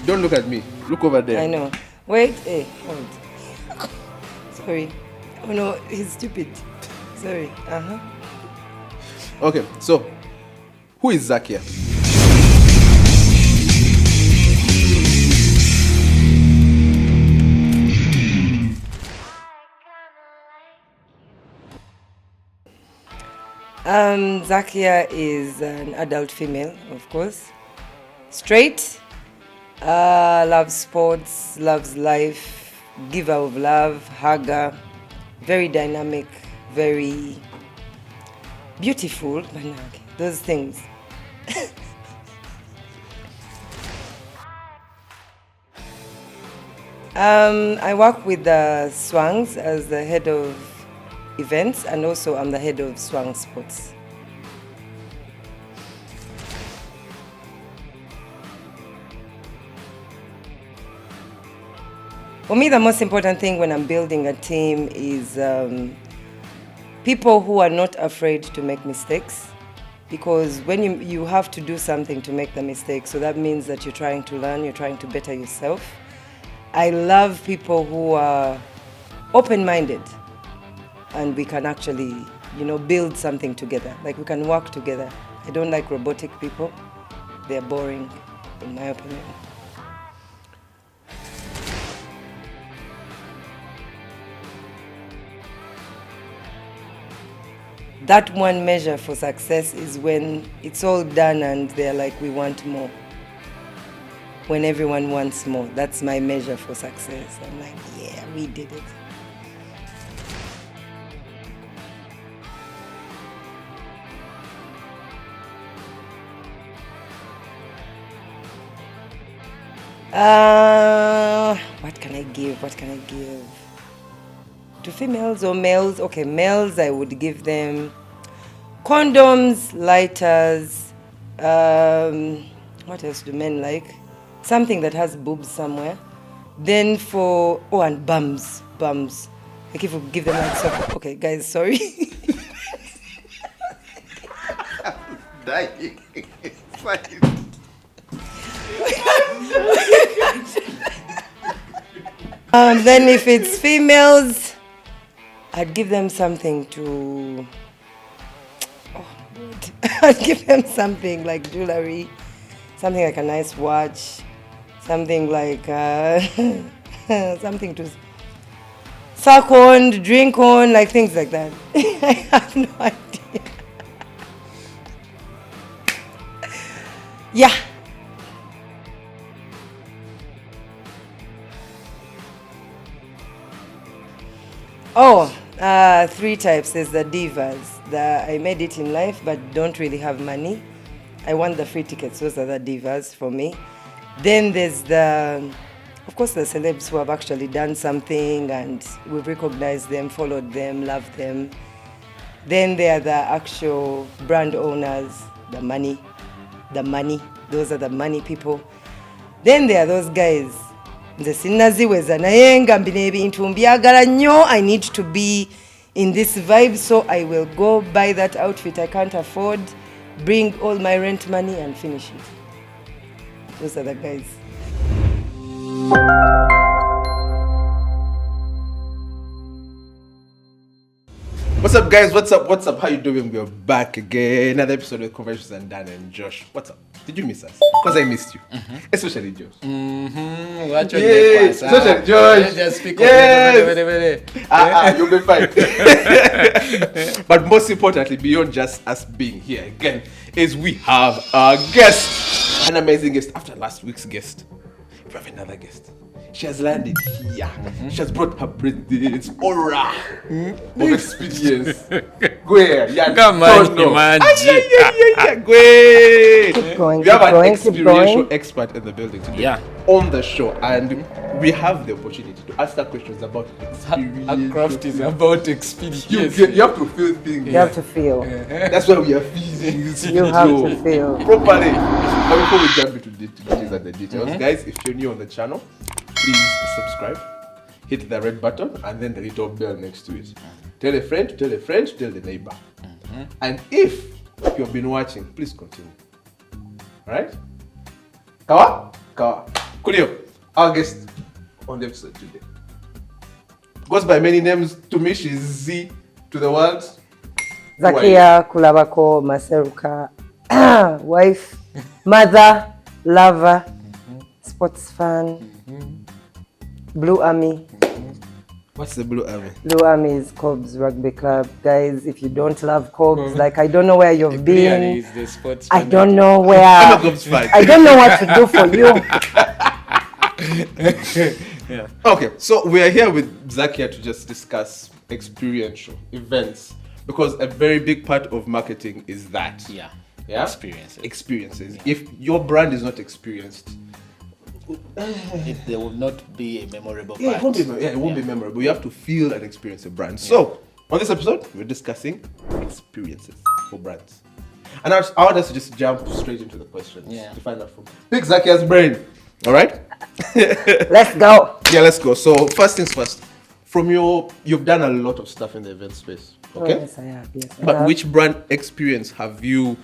Don't look at me. Look over there. I know. Wait, hey, hold. Sorry. Oh no, he's stupid. Sorry. Okay, so who is Zakia? Zakia is an adult female, of course. Straight, loves sports, loves life, giver of love, hugger, very dynamic, very beautiful, those things. I work with the Swangz as the head of events, and also I'm the head of Swangz Sports. For me, the most important thing when I'm building a team is people who are not afraid to make mistakes, because when you have to do something to make the mistake, so that means that you're trying to learn, you're trying to better yourself. I love people who are open-minded, and we can actually, build something together. Like, we can work together. I don't like robotic people. They're boring, in my opinion. That one measure for success is when it's all done and they're like, we want more. When everyone wants more, that's my measure for success. I'm like, yeah, we did it. What can I give? To females or males? Okay, males, I would give them condoms, lighters. What else do men like? Something that has boobs somewhere. Then and bums. Like, if we give them like so. Okay, guys, sorry. Dying. Then if it's females, I'd give them something to... I'd give them something like jewelry, something like a nice watch, something like something to suck on, drink on, like things like that. I have no idea. Yeah. Three types. There's the divas. I made it in life but don't really have money. I want the free tickets. Those are the divas for me. Then there's of course, the celebs who have actually done something and we've recognized them, followed them, loved them. Then there are the actual brand owners, the money. Those are the money people. Then there are those guys. I need to be in this vibe, so I will go buy that outfit I can't afford, bring all my rent money and finish it. Those are the guys. What's up, guys? What's up? How you doing? We're back again. Another episode of Conversations and Dan and Josh. What's up? Did you miss us? Because I missed you. Especially Josh. Watch your Yes, especially Josh. Just speak Yes. You'll be fine. But most importantly, beyond just us being here again, is we have a guest. An amazing guest. After last week's guest, we have another guest. She has landed here. She has brought her president's aura of experience. Go ahead. Come on, Keep going, We have an keep experiential going. expert in the building today. Yeah. On the show, and we have the opportunity to ask her questions about Our craft is about experience. you have to feel things. You have to feel. That's why we are feeling You have to feel. properly. But before we jump into the details, guys, if you're new on the channel, please subscribe, hit the red button, and then the little bell next to it. Tell a friend, tell the neighbor. And if you've been watching, please continue. Alright? Kawa? Kulio, our guest on the episode today goes by many names. To me, she's Z to the world. Zakia Kulabako Maseruka, wife, mother, lover, sports fan, Blue Army. What's the Blue Army? Blue Army is Cobb's Rugby Club. Guys, if you don't love Cobb's, like I don't know where you've been. Is the sports I fan. don't know where. I'm a Cubs fan. I don't know what to do for you. Yeah. Okay, so we are here with Zakia to just discuss experiential events because a very big part of marketing is that. Yeah. Yeah? Experiences. If your brand is not experienced, There will not be a memorable it part. won't be memorable. You have to feel and experience a brand. So, on this episode, we're discussing experiences for brands. And I want us to just jump straight into the questions to find out from Pick Zakia's brain. All right? Let's go. Yeah, let's go. So, first things first. You've done a lot of stuff in the event space. Okay? Oh, yes, I have. Yes, I But have. which brand experience have you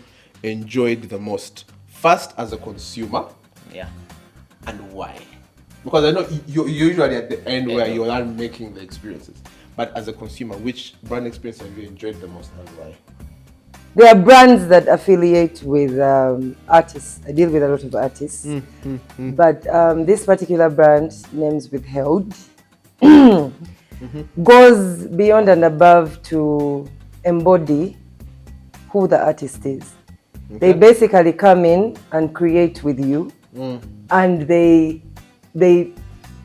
enjoyed the most? First, as a consumer, Yeah. and why? Because I know you're usually at the end where you're not making the experiences. But as a consumer, which brand experience have you enjoyed the most and why? There are brands that affiliate with artists. I deal with a lot of artists. But this particular brand, names withheld, goes beyond and above to embody who the artist is. They basically come in and create with you, and they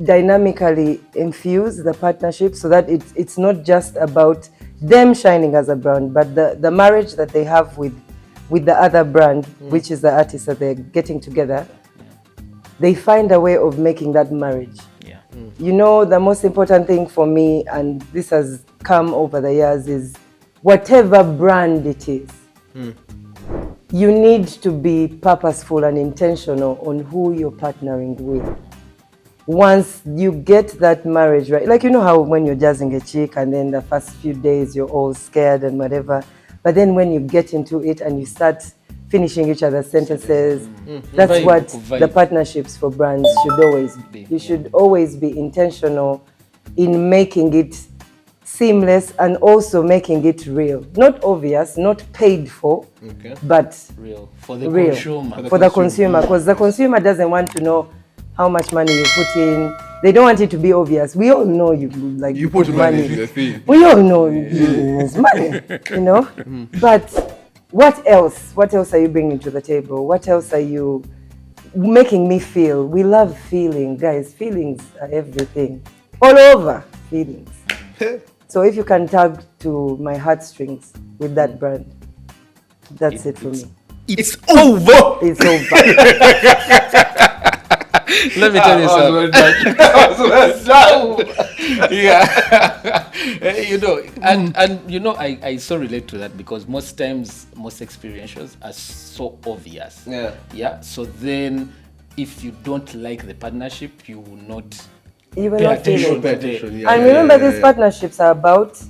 dynamically infuse the partnership so that it's not just about them shining as a brand, but the marriage that they have with the other brand, which is the artist that they're getting together. They find a way of making that marriage. Yeah. You know, the most important thing for me, and this has come over the years, is whatever brand it is, you need to be purposeful and intentional on who you're partnering with. Once you get that marriage right, like you know how when you're jazzing a chick and then the first few days you're all scared and whatever, but then when you get into it and you start finishing each other's sentences, that's Vibe, what vibe. the partnerships for brands should always be. You should always be intentional in making it seamless and also making it real. Not obvious, not paid for, but Real. For the real consumer. for the consumer, because the consumer doesn't want to know how much money you put in. They don't want it to be obvious. We all know you put money in the thing. We all know it's money, you know. But what else? What else are you bringing to the table? What else are you making me feel? We love feeling, guys. Feelings are everything. All over feelings. So if you can tag to my heartstrings with that brand, that's it for me. It's over! It's over. Let me tell you something. Yeah. You know, and you know, I so relate to that because most times, most experientials are so obvious. Yeah. Yeah. So then, if you don't like the partnership, you will not You will pay not feel attention it. to attention, the. yeah. And remember, these partnerships are about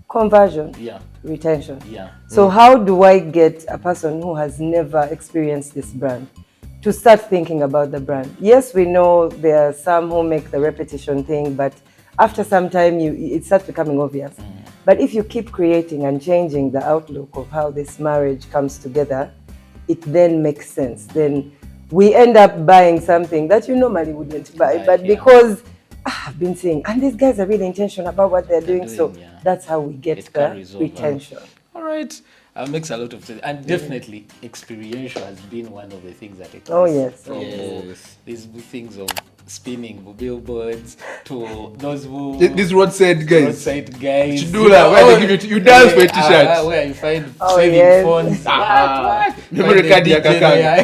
conversion, Yeah. retention. Yeah. So how do I get a person who has never experienced this brand to start thinking about the brand? Yes, we know there are some who make the repetition thing, but after some time, it starts becoming obvious. But if you keep creating and changing the outlook of how this marriage comes together, it then makes sense. Then we end up buying something that you normally wouldn't buy, Right, but yeah. because I've been saying, and these guys are really intentional about what they're doing, so doing, yeah. that's how we get It the carries over. retention. All right. Makes a lot of sense. And definitely, experiential has been one of the things that it Oh, is. yes. Yes. These things of spinning billboards to those who This roadside guys. roadside guys. You do that, where they give you dance for a t-shirt. Where you find Oh, trading yes. phones. Memory Find card the ya DJ kakanga.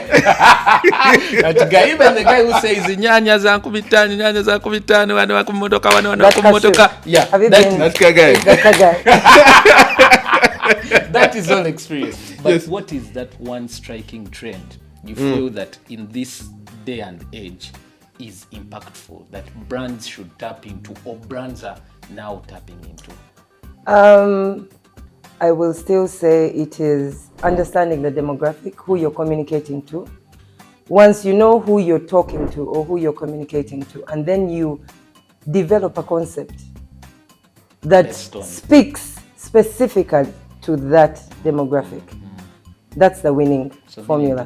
That guy, even the guy who says nyanya zangu bitano wano wakumotoka wano wano That wakumotoka. cashew. Yeah. Have you that- been? That's the guy. That's the guy. That is all experience. But Yes. what is that one striking trend you feel that in this day and age is impactful that brands should tap into or brands are now tapping into? I will still say it is understanding the demographic, who you're communicating to, once you know who you're talking to or who you're communicating to, and then you develop a concept that speaks specifically to that demographic, that's the winning formula.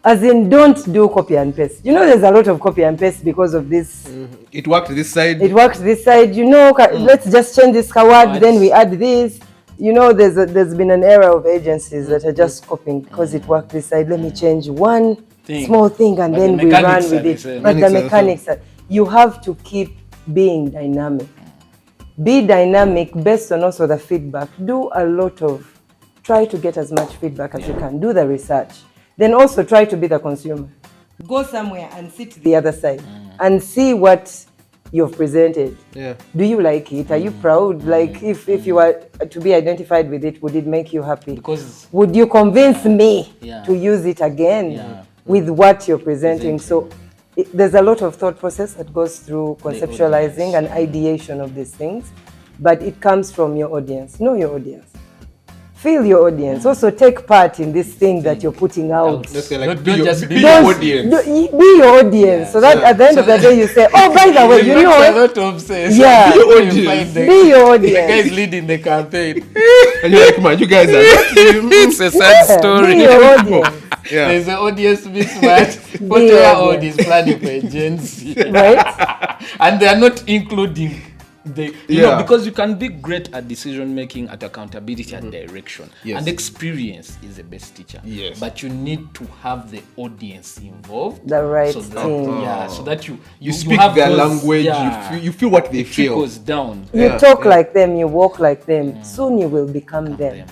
As in, don't do copy and paste. You know, there's a lot of copy and paste because of this. It worked this side. It worked this side. You know, let's just change this word, then we add this. You know, there's been an era of agencies that are just copying because it worked this side. Let me change one small thing and then we run with it. But the mechanics, you have to keep being dynamic. Be dynamic based on also the feedback. Do a lot of, try to get as much feedback as you can. Do the research. Then also try to be the consumer. Go somewhere and sit the other side and see what you've presented. Yeah. Do you like it? Are you proud? Like if you were to be identified with it, would it make you happy? Because would you convince me to use it again with what you're presenting? So there's a lot of thought process that goes through conceptualizing and ideation of these things, but it comes from your audience. Know your audience. Feel your audience. Also take part in this thing that you're putting out. Let's say like, be your audience. Be your audience. So that at the end of the day you say, oh, by the way, you know. A lot of sense. Yeah. Be your audience. Be your audience. The guys leading the campaign. And you're like, man, you guys are It's a sad story. Be your audience. There's an audience mismatch. Whatever audience planning for agency. Right? And they are not including you know, because you can be great at decision making, at accountability and direction. Yes. And experience is the best teacher. Yes. But you need to have the audience involved. The right so that, team. so that you speak have their those, language, you feel what they feel. Goes down. You talk like them, you walk like them. Soon you will become them.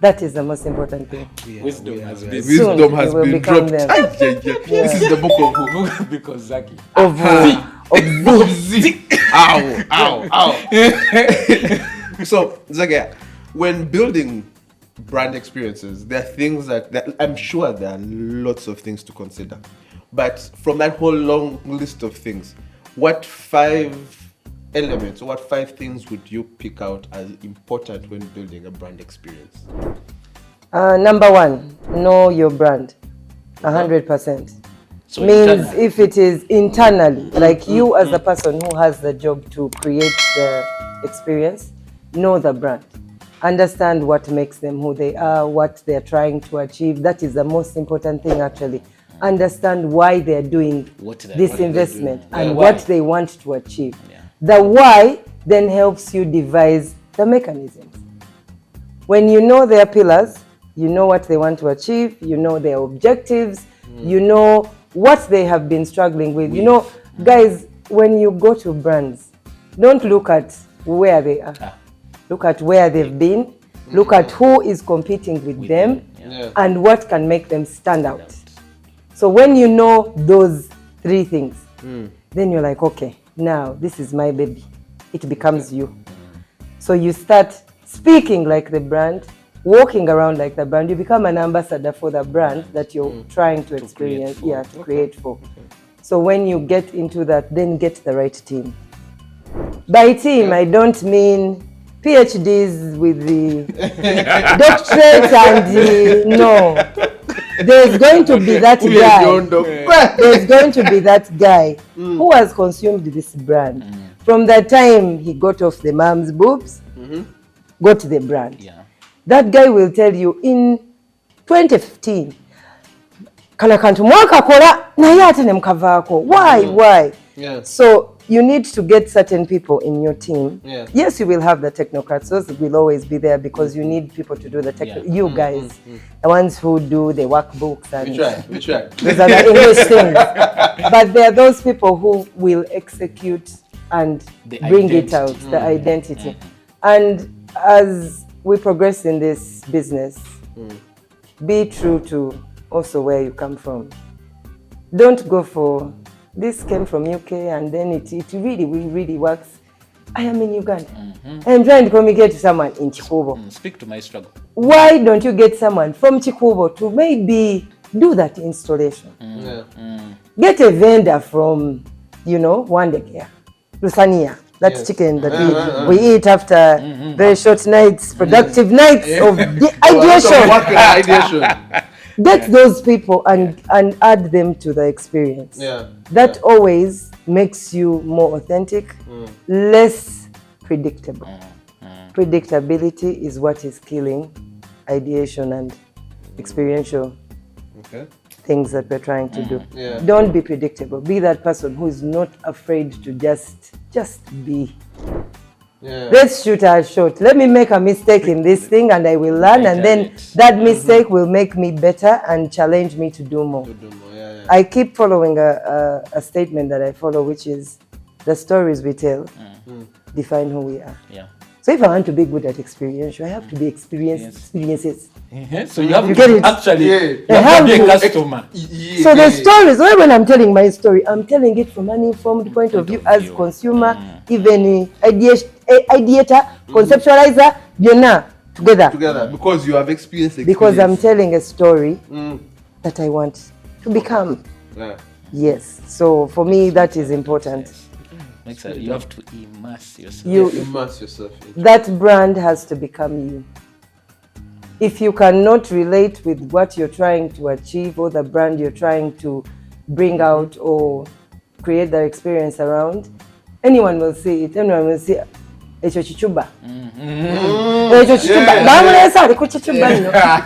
That is the most important thing. Wisdom has been dropped. This is the book of who? Because Zaki. Of Z. Ow. So, Zakia, when building brand experiences, there are things that I'm sure there are lots of things to consider. But from that whole long list of things, what 5 elements or what 5 things would you pick out as important when building a brand experience? Number 1, know your brand. 100%. So means if it is internally, like you as the person who has the job to create the experience, know the brand. Understand what makes them who they are, what they're trying to achieve. That is the most important thing actually. Understand why they're doing this investment and what they want to achieve. The why then helps you devise the mechanisms. When you know their pillars, you know what they want to achieve, you know their objectives, you know what they have been struggling with. You know, guys, when you go to brands, don't look at where they are. Look at where they've been. Look at who is competing with them and what can make them stand out. So when you know those 3 things, then you're like, okay, now this is my baby. It becomes you. So you start speaking like the brand, walking around like the brand. You become an ambassador for the brand that you're trying to experience, to create for. So when you get into that, then get the right team. By team, I don't mean PhDs with the doctorate and no. There's going to be that guy. There's going to be that guy who has consumed this brand. From the time he got off the mom's boobs, got the brand. That guy will tell you in 2015, kana kantu mwaka kola naye ate ne mukavaako. Why? So you need to get certain people in your team. Yes, you will have the technocrats. Those will always be there because you need people to do the you guys, the ones who do the workbooks and we try. those are the English things. But there are those people who will execute and bring it out, the identity. And as we progress in this business, be true to also where you come from. Don't go for this came from UK and then it really works. I am in Uganda. I am trying to communicate to someone in Chikubo. Speak to my struggle. Why don't you get someone from Chikubo to maybe do that installation? Get a vendor from, Wandekea, Lusania. That chicken that we eat after very short nights, productive nights of ideation. Get those people and add them to the experience. That always makes you more authentic, less predictable. Predictability is what is killing ideation and experiential things that we're trying to do. Don't be predictable. Be that person who is not afraid to just be. Let's shoot our shot. Let me make a mistake in this thing and I will learn, and then that mistake will make me better and challenge me to do more. I keep following a statement that I follow, which is the stories we tell define who we are. So if I want to be good at experiential, I have to be experiences. So you have You to get it? actually I you have to be a have to. customer. So the stories, when I'm telling my story, I'm telling it from an informed point of view as consumer, even ideator, conceptualizer, together. Because you have experienced Because I'm telling a story that I want to become. Yes. So for me, that is important. You have to immerse yourself. You immerse yourself. That brand has to become you. If you cannot relate with what you're trying to achieve or the brand you're trying to bring out or create the experience around, anyone will see it. Anyone will see echo chichuba.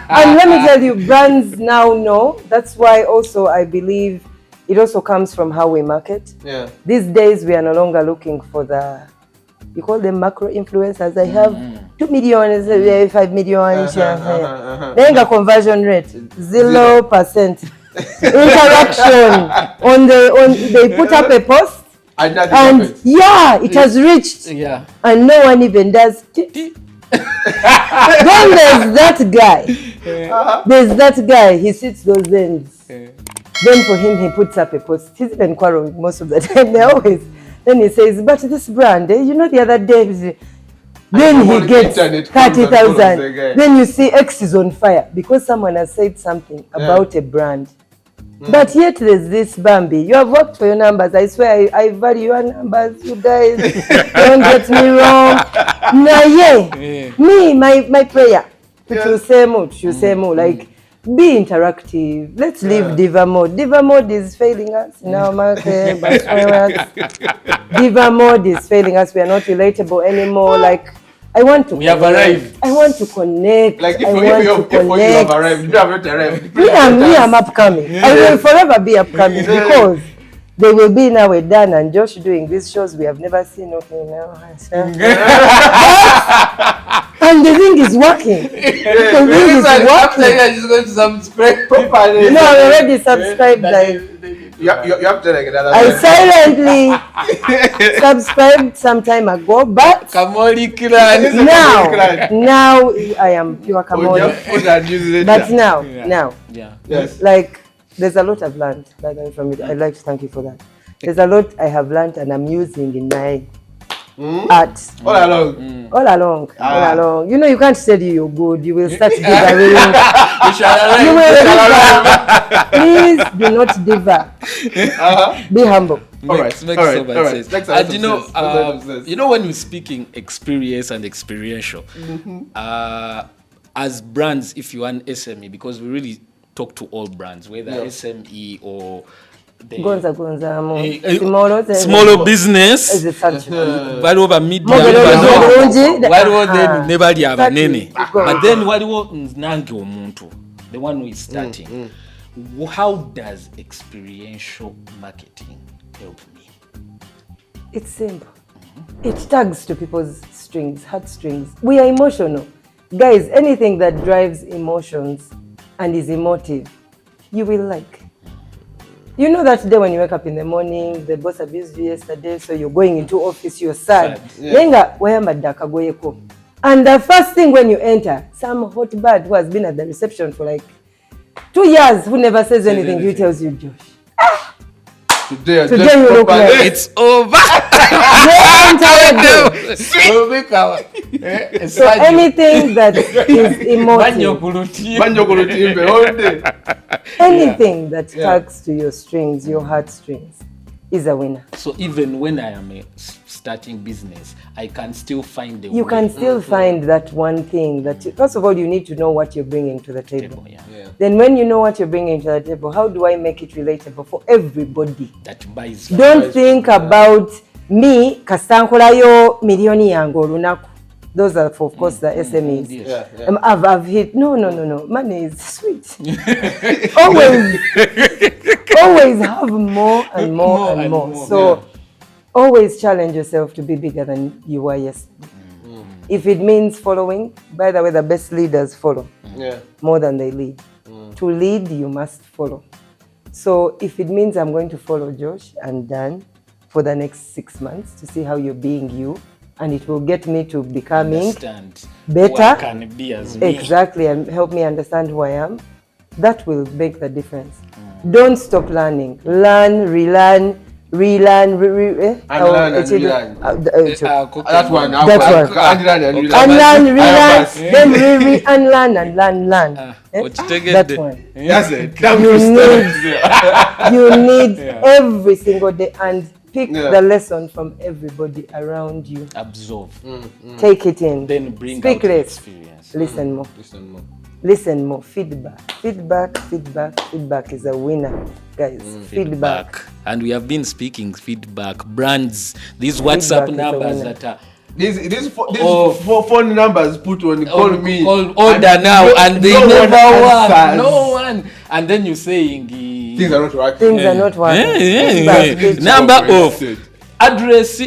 And let me tell you, brands now know. That's why also I believe it also comes from how we market. These days we are no longer looking for you call them macro influencers. I have 2 million, 5 million. Then the conversion rate 0%. Interaction they put up a post and it has reached and no one even does. Then there's that guy. He sits those ends. Then for him, he puts up a post. He's even quarreling most of the time. They always. Then he says, but this brand, the other day, then he gets 30,000. Then you see X is on fire because someone has said something about a brand. But yet there's this Bambi. You have worked for your numbers. I swear I value your numbers. You guys, don't get me wrong. Me, my prayer. You say more. Like, be interactive. Let's leave Diva mode. Diva mode is failing us in our market. Diva mode is failing us. We are not relatable anymore. Like, I want to. We have arrived. I want to connect. Like if you have arrived, you have not arrived. Me, I'm upcoming. I will forever be upcoming because they will be now with Dan and Josh doing these shows we have never seen. Okay, now. And the thing is working. The thing is working. She's going to subscribe properly. No, I already subscribed. You have to like another. I silently subscribed some time ago, but now I am pure Kamoli. But now, yes, like there's a lot I've learned from it. I'd like to thank you for that. There's a lot I have learned and I'm using in my art. All along. You can't tell you're good. You will start diva. You will diva. Please do not diva. Be humble. Makes so much sense. And when we're speaking experience and experiential, as brands, if you want SME, because we really talk to all brands, whether SME or smaller business, waliwo nebali abanene, but then waliwo nange omuntu, the one who is starting. How does experiential marketing help me? It's simple. It tags to people's heartstrings. We are emotional. Guys, anything that drives emotions and is emotive, you will like. You know that day when you wake up in the morning, the boss abused you yesterday, so you're going into office, you're sad. And the first thing when you enter, some hot bird who has been at the reception for like 2 years, who never says anything, he tells you, Josh, today you look like it's over. So anything that is emotive, anything that tugs to your strings, your heartstrings, is a winner. So even when I am starting business, I can still find the way. You can still find that one thing that, first of all, you need to know what you're bringing to the table. Yeah. Then when you know what you're bringing to the table, how do I make it relatable for everybody? That buys. Don't think about me, kasankolayo milioni yangu olunaku. Those are, of course, the SMEs. Yes. I've hit, no. Money is sweet. always have more and more. So always challenge yourself to be bigger than you were yesterday. If it means following, by the way, the best leaders follow more than they lead. To lead, you must follow. So if it means I'm going to follow Josh and Dan for the next 6 months to see how you're being you, and it will get me to becoming better, can be as me. Exactly, and help me understand who I am, that will make the difference. Don't stop learning. Learn, relearn, relearn, That one. Unlearn, relearn, then unlearn and learn. That one. That's it. You need every single day, and pick the lesson from everybody around you. Absorb. Take it in. Then bring Speak out less. Experience. Listen more. Listen more. Feedback is a winner, guys. Feedback. And we have been speaking feedback. Brands. These WhatsApp numbers that are. These phone numbers put on call me. Order now, and they never work. No one. And then you're saying things are not working. Number of address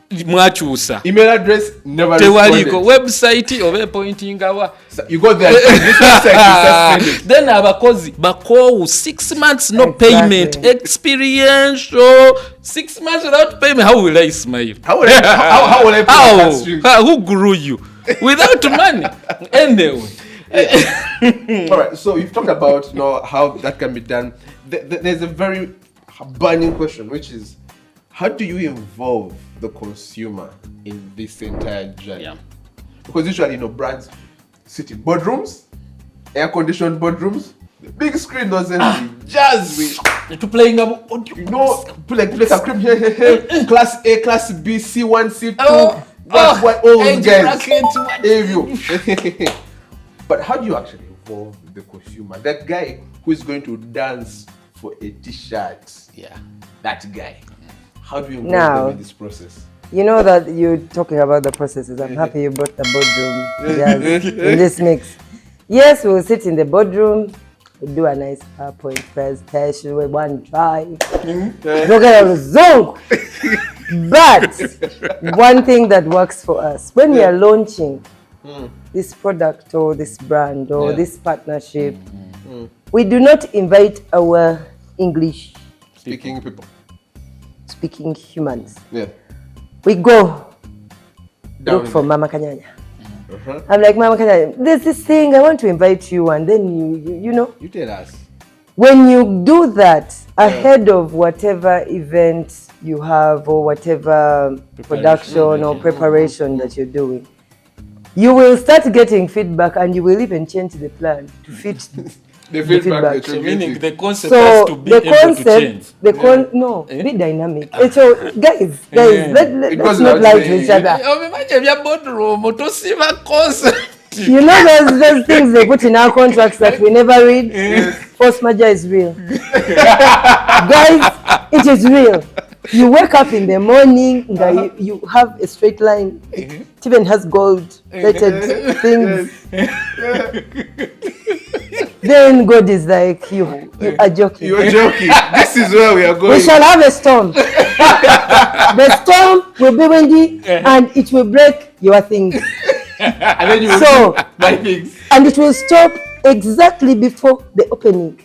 mwachusa. Email address never tewaliko. Website obe pointing awa. You go there. This website is suspended. Then abakozi bakowu 6 months no payment. Experiential 6 months without payment. How will I smile? How will I pay that? Who grew you without money? Anyway. All right. So you've talked about how that can be done. There's a very burning question, which is, how do you involve the consumer in this entire journey? Yeah. Because usually, brands sit in boardrooms, air-conditioned boardrooms, the big screen doesn't jazz with to playing like a crib here, class A, class B, C1, C2, what all those guys. But how do you actually involve the consumer? That guy who is going to dance for a t-shirt. Yeah. That guy. How do you involve them in this process? You know that you're talking about the processes. I'm happy you brought the boardroom in this mix. Yes, we'll sit in the boardroom, we'll do a nice PowerPoint presentation with one drive. Look at the Zoom. But one thing that works for us, when we are launching this product or this brand or this partnership, we do not invite our English speaking people, speaking humans. Yeah. We go look for Mama Kanyanya. I'm like, Mama Kanyanya, there's this thing, I want to invite you, and then you tell us. When you do that ahead of whatever event you have or whatever production or preparation that you're doing, you will start getting feedback, and you will even change the plan to fit the feedback. So meaning the concept has to be able to change. Be dynamic. So guys, let's not lie to each other. You know there's things they put in our contracts that we never read. Force majeure is real. Guys, it is real. You wake up in the morning, you have a straight line. It even has gold-plated things. Then God is like, you are joking. You are joking. This is where we are going. We shall have a storm. The storm will be windy, and it will break your things. And then you will my things. And it will stop exactly before the opening.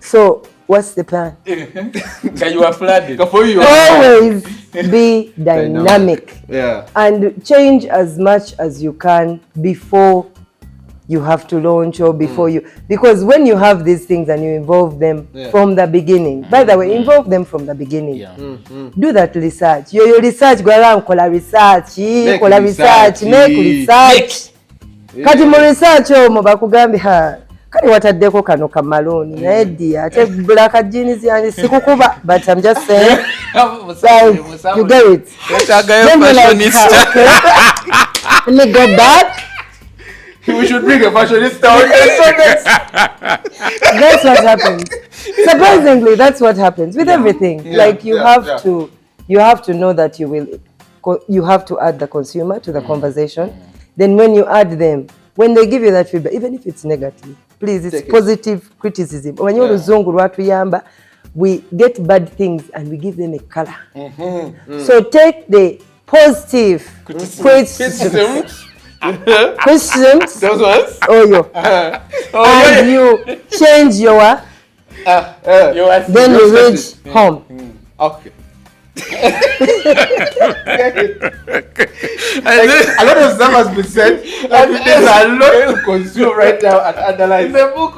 So, what's the plan? You are flooded. Always be dynamic. Yeah. And change as much as you can before you have to launch or before you, because when you have these things and you involve them from the beginning, by the way, involve them from the beginning. Do that research. Your research, go around, make research. Kati mu research, mubakugambi kali wataddeko kano kamaloni naye ddi ate black jeans yange sikukuba, but I'm just saying like, you get it. Then you're like, okay, let me go back. We should bring a fashionista on this. That's what happens. Surprisingly, that's what happens with everything. Like you have to know that you have to add the consumer to the conversation. Then when you add them, when they give you that feedback, even if it's negative, please, it's positive criticism. When you're Zungu Yamba, we get bad things and we give them a color. So take the positive criticisms. Questions, those ones, and you change your then you reach home. Okay. A lot of stuff has been said. There's a lot to consume right now and analyze. This book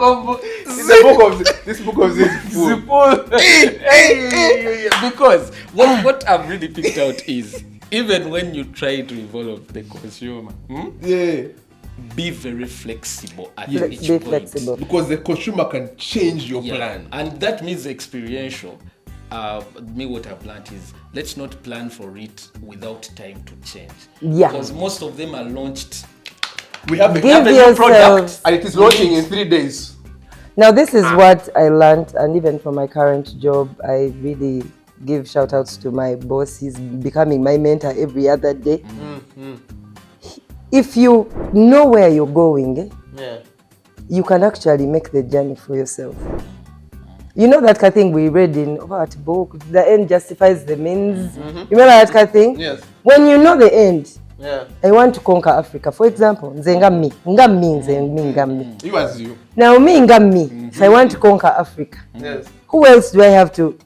of this food. Because what I've really picked out is, even when you try to involve the consumer, be very flexible at each point. Flexible. Because the consumer can change your plan. And that means experiential. What I've learned is, let's not plan for it without time to change. Yeah. Because most of them are launched. We have a new product and it is launching in 3 days. Now this is what I learned, and even from my current job, I really give shout outs to my boss. He's becoming my mentor every other day. If you know where you're going, you can actually make the journey for yourself. You know that kind of thing we read in what book? The end justifies the means. You remember that kind of thing? Yes. When you know the end, I want to conquer Africa. For example, nze nga me. You as you. Now me nga me. If I want to conquer Africa, who else do I have to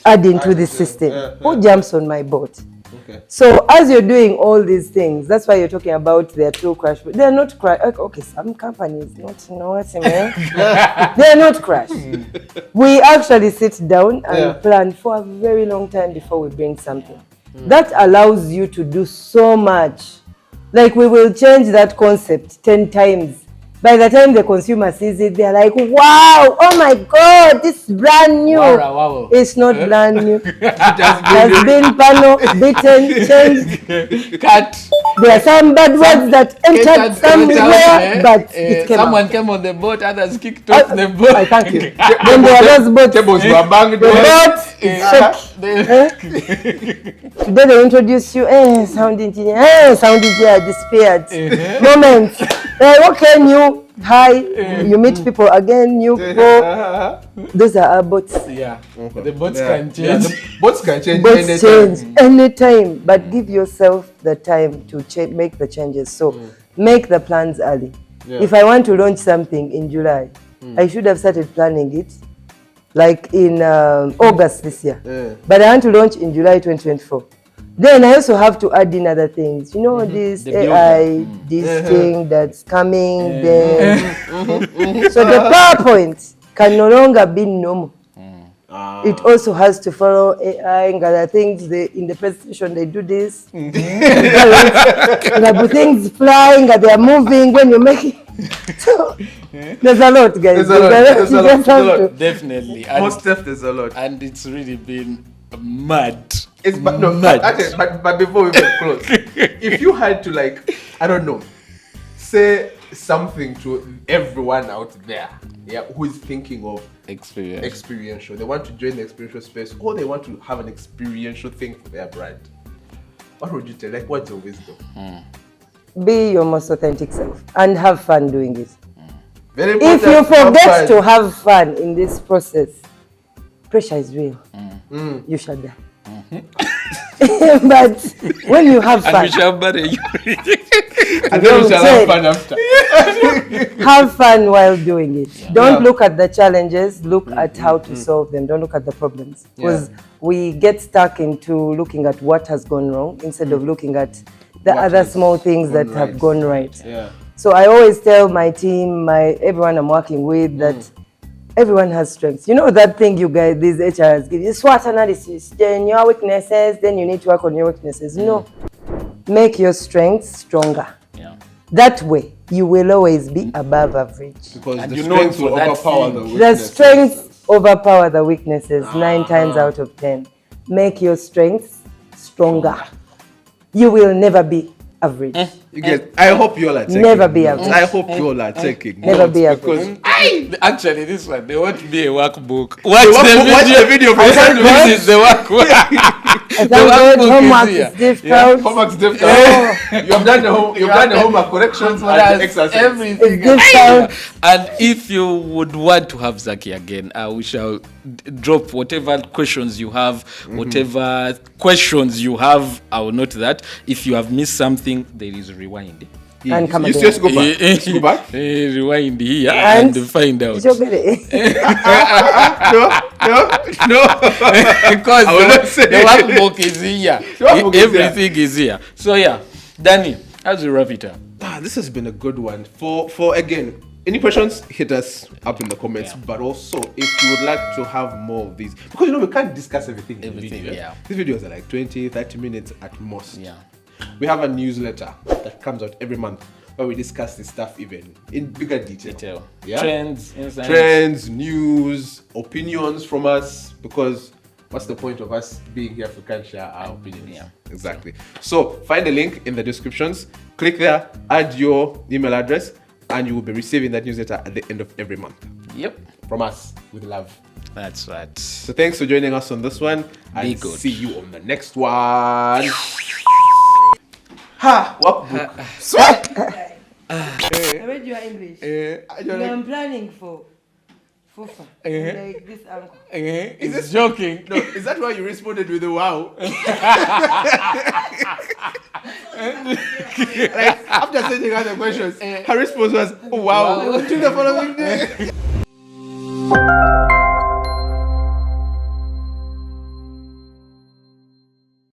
add into this system? Who jumps on my boat? Okay. So as you're doing all these things, that's why you're talking about their two crash. They're not crash. Okay, some companies they're not crash. We actually sit down and plan for a very long time before we bring something. That allows you to do so much. Like we will change that concept 10 times. By the time the consumer sees it, they're like, wow, oh my God, this is brand new. Wow. It's not brand new. It has been panel, beaten, changed. Cut. There are some bad words that entered somewhere, but it came Someone out. came on the boat, others kicked off the boat. I thank you. Then there are those boats. Tables were banged. The boat is shaky. Today they introduce you, sound engineer disappeared. Moments. Okay, new. Hi. You meet people again, new people. Those are our boats. The boats can change. Boats can change. Boats change anytime, but give yourself the time to make the changes. So make the plans early. If I want to launch something in July, I should have started planning it like in August this year. But I want to launch in July 2024. Then I also have to add in other things. You know, this AI, this thing that's coming. Then. So the PowerPoint can no longer be normal. It also has to follow AI and other things. In the presentation, they do this. Things flying, they are moving when you're making. So, there's a lot, guys. There's a lot. Definitely. Most stuff, there's a lot. And it's really been mad. It's mad. But before we close, if you had to say something to everyone out there, who is thinking of experiential, they want to join the experiential space, or they want to have an experiential thing for their brand, what would you tell? What's your wisdom? Be your most authentic self and have fun doing it. Very important. If you forget to have fun in this process, pressure is real. You shall die. But when you have fun, and we shall bury you. And then we shall have fun after. Have fun while doing it. Don't look at the challenges, look at how to solve them. Don't look at the problems. Because we get stuck into looking at what has gone wrong instead of looking at the other small things that have gone right. So I always tell my team, everyone I'm working with, that everyone has strengths. You know that thing you guys, these HRs give you, SWOT analysis, then your weaknesses, then you need to work on your weaknesses. No, make your strengths stronger. That way, you will always be above average. Because And the you know strengths will for that overpower thing. the The weaknesses. strengths overpower the weaknesses 9 times out of 10. Make your strengths stronger. You will never be average. You guys, I hope you all are taking Never be notes. average. I hope you all are taking Never notes be average. because Actually, this one, they won't be a workbook. Watch watch the video for thank the God. This is the workbook. I The thank God, workbook homework is here. is difficult. homework's difficult. You have done the homework corrections and the exercise. It's Everything. difficult. And if you would want to have Zakia again, we shall drop whatever questions you have, whatever questions you have. I will note that. If you have missed something, there is rewind. And come You again. just go back. Just go back. Rewind here And and find out. It's okay. No. Because I will not say the workbook is here. workbook is here. Everything is here. So yeah, Danny, as we wrap it up. This has been a good one. For again, any questions, hit us up in the comments. Yeah. But also, if you would like to have more of these, because we can't discuss everything in the Everything, video. yeah. These videos are like 20, 30 minutes at most. Yeah. We have a newsletter that comes out every month where we discuss this stuff even in bigger detail. Yeah? Trends, insights. Trends, news, opinions from us, because what's the point of us being here if we can't share our opinions? Yeah. Exactly. So find the link in the descriptions, click there, add your email address, and you will be receiving that newsletter at the end of every month Yep. from us with love. That's right. So thanks for joining us on this one, and Be good. see you on the next one. Workbook. Swap. I read your English. I'm planning for Fufa. Like this uncle. Is this joking? No, is that why you responded with a wow? Like after sending her the questions, her response was, "Oh wow." To the following day.